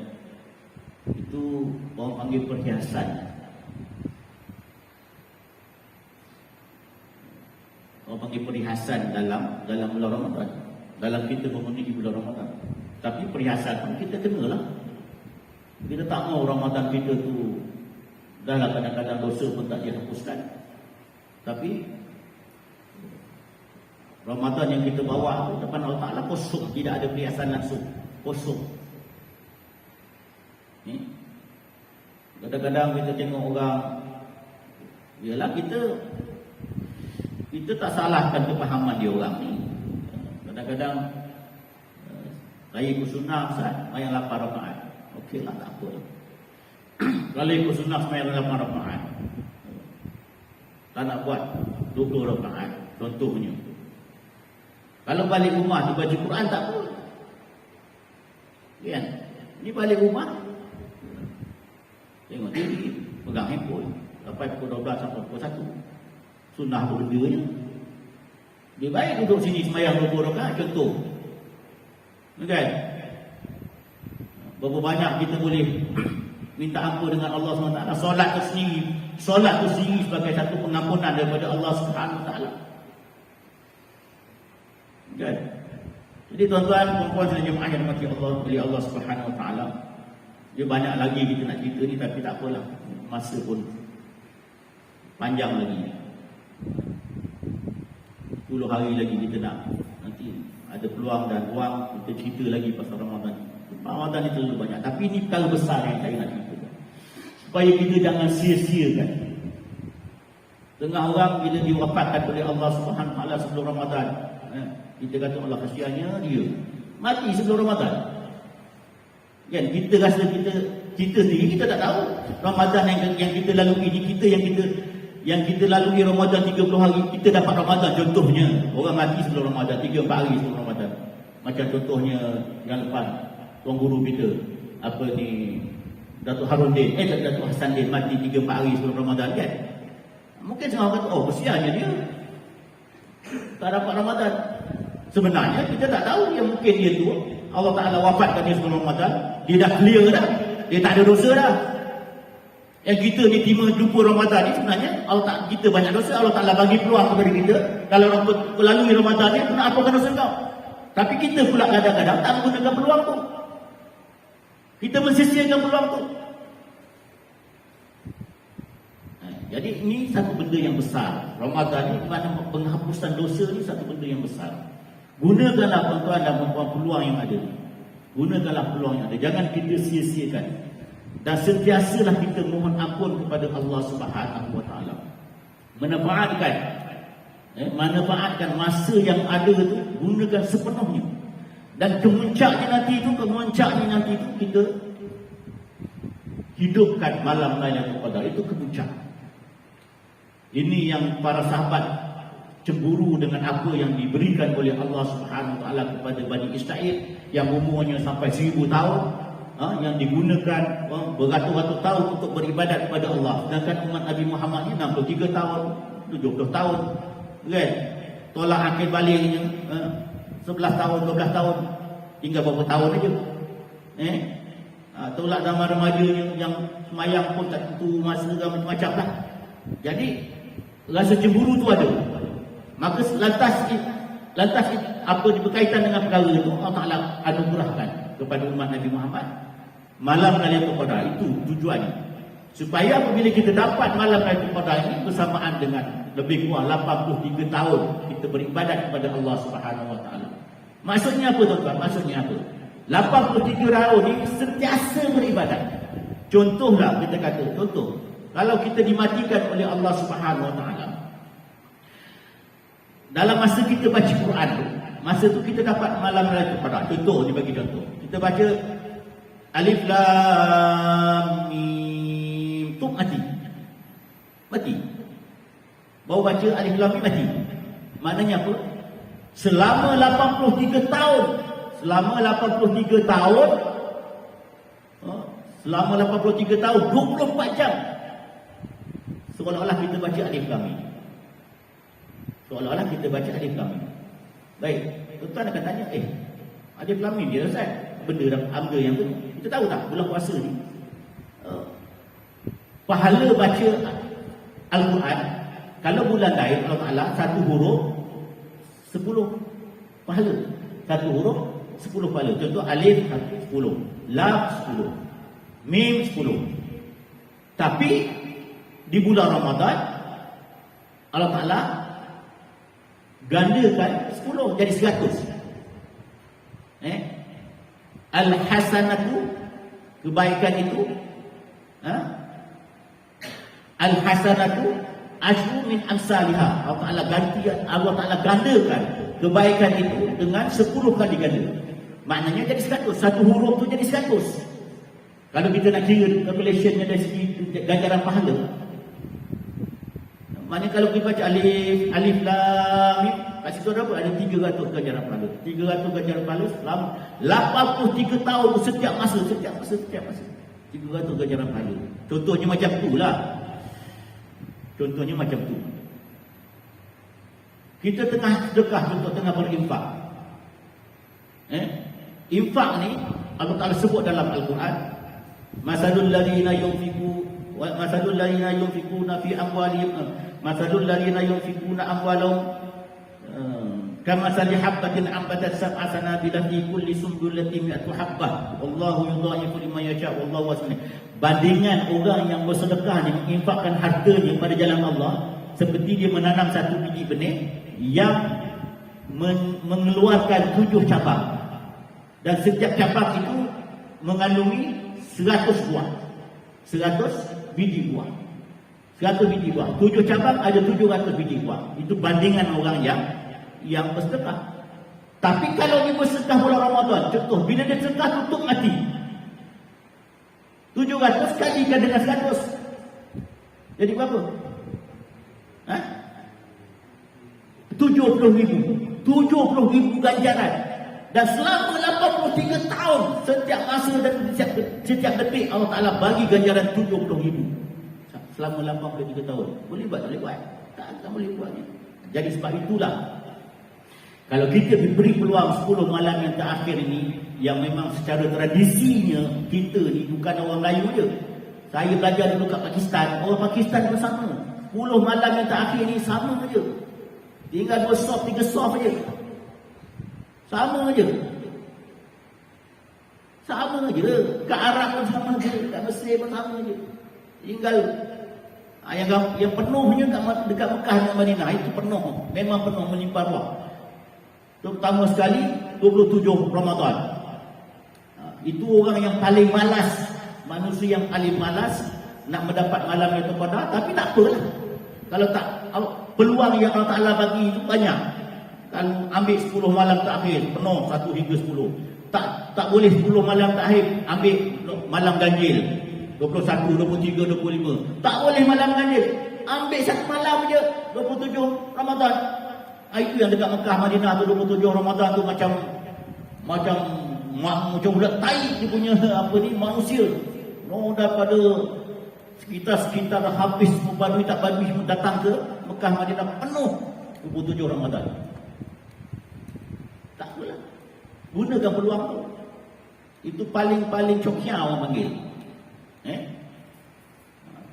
itu orang panggil perhiasan. Orang panggil perhiasan dalam bulan Ramadan, dalam kita memenuhi bulan Ramadan. Tapi perhiasan pun kita kenalah. Kita tak mau Ramadan kita tu dalam kadang-kadang dosa pun tak dihapuskan. Tapi Ramadan yang kita bawa tu depan Allah Ta'ala kosong, tidak ada perhiasan langsung, kosong. Kadang-kadang kita tengok orang, yalah kita tak salahkan kepahaman dia orang ni. Kadang-kadang saya ikut sunnah Ustaz, mayang 8 rakaat. Okeylah, tak apa. Kalau ikut sunnah mayang 8 rakaat, tak nak buat 20 rakaat contohnya. Kalau balik rumah dibaca Quran tak apa. Kan? Ni balik rumah tengok TV, pegang handphone sampai pukul 12 sampai pukul 1. Sunnah berdua-duanya. Dia baik duduk sini sembahyang 20 rakaat contoh. Kan? Berapa banyak kita boleh minta ampun dengan Allah SWT. Solat tu sendiri sebagai satu pengampunan daripada Allah SWT. Kan? Jadi tuan-tuan, puan-puan dan jemaah yang dirahmati Allah oleh Allah SWT, dia banyak lagi kita nak cerita ni, tapi tak apalah, masa pun panjang lagi. 10 hari lagi kita nak, nanti ada peluang dan ruang kita cerita lagi pasal Ramadan. Ramadan ni terlalu banyak, tapi ini perkara besar yang saya nak cerita, supaya kita jangan sia-siakan Tengah orang bila diwafatkan oleh Allah Subhanahu Wa Taala sebelum Ramadan, kita kata Allah kasihannya dia mati sebelum Ramadan. Kan kita rasa kita sendiri kita tak tahu Ramadan yang kita lalui ini, yang kita lalui Ramadan 30 hari, kita dapat Ramadan. Contohnya orang mati sebelum Ramadan 3-4 hari sebelum Ramadan. Macam contohnya yang lepas tuan guru kita apa ni, Datuk Haruddin, Datuk Hasanuddin mati 3-4 hari sebelum Ramadan kan. Mungkin orang kata, oh kesiannya dia tak dapat Ramadan. Sebenarnya kita tak tahu yang mungkin dia tu Allah Ta'ala wafatkan dia sebelum Ramadan. Dia dah clear dah, dia tak ada dosa dah. Yang kita ni terima jumpa Ramadan ni sebenarnya kita banyak dosa. Allah Ta'ala bagi peluang kepada kita, kalau orang melalui Ramadan ni kena apakan dosa kau. Tapi kita pula kadang-kadang tak menggunakan peluang tu. Kita mensia-siakan peluang tu. Jadi ini satu benda yang besar. Ramadan ni mana penghapusan dosa ni satu benda yang besar. Gunakanlah tuan-tuan dan puan-puan peluang yang ada. Gunakanlah peluang yang ada. Jangan kita sia-siakan. Dan sentiasalah kita mohon ampun kepada Allah Subhanahu Wa Taala. Manfaatkan masa yang ada tu, gunakan sepenuhnya. Dan kemuncaknya nanti itu kita hidupkan malam Lailatul Qadar. Itu kemuncak. Ini yang para sahabat cemburu dengan apa yang diberikan oleh Allah Subhanahu Wa Taala kepada Bani Israel yang umurnya sampai 1000 tahun, yang digunakan beratus-ratus tahun untuk beribadat kepada Allah. Sedangkan umat Nabi Muhammad ni 63 tahun, 70 tahun, kan? Tolak akhir baliknya 11 tahun, 12 tahun, tinggal berapa tahun aja. Tolak zaman remajanya yang semayang pun tak tentu masa macam-macam lah. Jadi rasa cemburu tu ada. Maka lantas apa berkaitan dengan perkara itu, Allah Ta'ala anugerahkan kepada umat Nabi Muhammad malam Lailatul Qadar. Itu tujuannya, supaya apabila kita dapat malam Lailatul Qadar ini bersamaan dengan lebih kurang 83 tahun kita beribadat kepada Allah Subhanahu Wa Taala. Maksudnya apa tuan-tuan? Maksudnya apa? 83 tahun ini sentiasa beribadat. Contohlah kita kata, kalau kita dimatikan oleh Allah Subhanahu Wa Taala, dalam masa kita baca Quran tu, masa tu kita dapat malam Lailatul Qadar. Contoh, dia bagi contoh. Kita baca Alif Lam Mim, tu mati. Baru baca Alif Lam Mim mati. Maknanya apa? Selama 83 tahun, 24 jam, seolah-olah kita baca Alif Lam Mim. Baik, tuan-tuan akan tanya, Alif Lam Mim dia Ustaz, benda yang tu kita tahu tak bulan puasa ni pahala baca Al-Quran, kalau bulan lain Allah Ta'ala satu huruf 10 pahala, satu huruf 10 pahala. Contoh Alif 10, Lam 10, Mim 10. Tapi di bulan Ramadan Allah Ta'ala gandakan 10 jadi 100. Al-hasanatu, kebaikan itu, al-hasanatu asyru min amsalihah. Allah Ta'ala gandakan kebaikan itu dengan 10 kali ganda. Maknanya jadi 100. Satu huruf tu jadi 100. Kalau kita nak kira calculationnya dari segi ganjaran pahala, maknanya kalau kita baca Alif Lam Mim, kat situ ada apa? Ada 300 ganjaran pahala. 300 ganjaran pahala selama 83 tahun setiap masa. 300 ganjaran pahala. Contohnya macam tu lah. Kita tengah sedekah, contoh tengah berinfak. Infak ni Allah Ta'ala sebut dalam Al-Quran, Masalul ladhina yunfikuna fi amwalihim, Masalul ladhina yunfikuna amwalahum kamasali habbatin ambatat sab'a sanabila fi kulli sumbulatin mi'atu habbah wallahu yudha'ifu liman yasha' wallahu wasi'un. Bandingan orang yang bersedekah ni, menginfakkan hartanya pada jalan Allah, seperti dia menanam satu biji benih yang mengeluarkan 7 cabang, dan setiap cabang itu mengandungi 100 buah, 100 biji buah. 100 biji buah. 7 cabang ada 700 biji buah. Itu bandingan orang yang bersedekah. Tapi kalau dia bersedekah bulan Ramadan, contoh bila dia sedekah tutup mati, 700 kalikan dengan 100, jadi berapa? 70,000 ganjaran. Dan selama 83 tahun, setiap masa dan setiap detik Allah Ta'ala bagi ganjaran 70,000. Selama 83 tahun. Boleh buat, boleh buat. Tak boleh buat. Jadi sebab itulah, kalau kita diberi peluang 10 malam yang terakhir ini, yang memang secara tradisinya kita ni bukan orang Melayu je. Saya belajar dulu kat Pakistan, orang Pakistan pun sama. 10 malam yang terakhir ni sama je. Tinggal 2 soft, 3 soft je. Sama je. Sama je. Kat Arab pun sama je. Kat Mesir pun sama je. Tinggal yang penuhnya dekat Mekah dan Madinah itu penuh. Memang penuh melimpah ruah. Terutama sekali 27 Ramadan. Itu orang yang paling malas. Manusia yang paling malas nak mendapat malam yang terqadar. Tapi tak apalah. Kalau tak, peluang yang Allah Ta'ala bagi itu banyak. Kan ambil 10 malam terakhir penuh 1 hingga 10. Tak boleh 10 malam terakhir ambil malam ganjil 21, 23, 25. Tak boleh malam ganjil. Ambil satu malam je 27 Ramadan. Itu yang dekat Mekah Madinah tu 27 Ramadan tu macam budak tai dia punya manusia. Daripada sekitar habis badui tak badui datang ke Mekah Madinah penuh 27 Ramadan. Tak apalah. Gunakan peluang tu. Itu paling cokia orang panggil.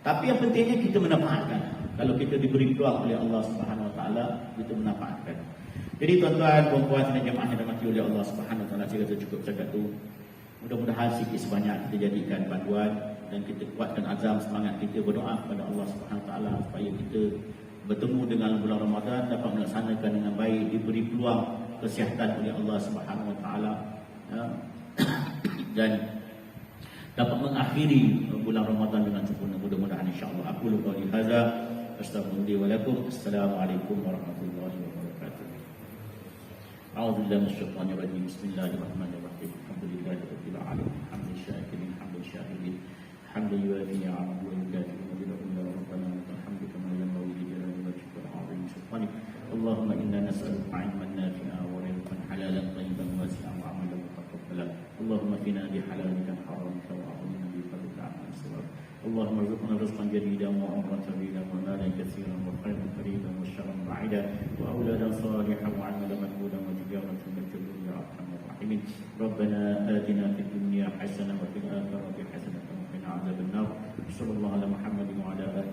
Tapi yang pentingnya kita memanfaatkan. Kalau kita diberi peluang oleh Allah Subhanahu Wa Taala, kita memanfaatkan. Jadi tuan-tuan, puan-puan dan jemaah yang dirahmati oleh Allah Subhanahu Wa Taala, saya kata cukup setakat tu. Mudah-mudahan sikit sebanyak kita jadikan panduan dan kita kuatkan azam semangat kita berdoa kepada Allah Subhanahu Wa Taala supaya kita bertemu dengan bulan Ramadan dapat melaksanakan dengan baik, diberi peluang kesihatan oleh Allah Subhanahu Wa Taala dan dapat mengakhiri bulan Ramadan dengan sempurna. Mudah-mudahan insya-Allah. Aku lupa di hadza astaghfirullah wa lakum. Assalamualaikum warahmatullahi wabarakatuh. A'udzu billahi minasyaitonir rajim. Bismillahirrahmanirrahim. Alhamdulillahirabbil alamin. Hamdan syakirin, hamdan syakirin. Hamdan yuwafi ni'amahu wa yukafi fadlahu ya rabbana wa lakal kama yanbaghi li jalali wajhika al-'azim subhanak. Allahumma inna nas'aluka 'ilman nafi'an wa rizqan halalan tayyiban wasi'an wa 'amalan mutaqabbalan. Allahumma qina bi halalika an haramika wa a'inna bi fadlika 'ala as-sawab. اللهم ارزقنا رزقا جديدا وعمرا طويلا ومالا كثيرا وخيرا قريبا وشرا بعيدا واولادا صالحا وعملا مقبولا وتجاره تبور يا ارحم الراحمين. ربنا اتنا في الدنيا حسنه وفي الاخره حسنه وقنا عذاب النار. صلى الله على محمد وعلى اله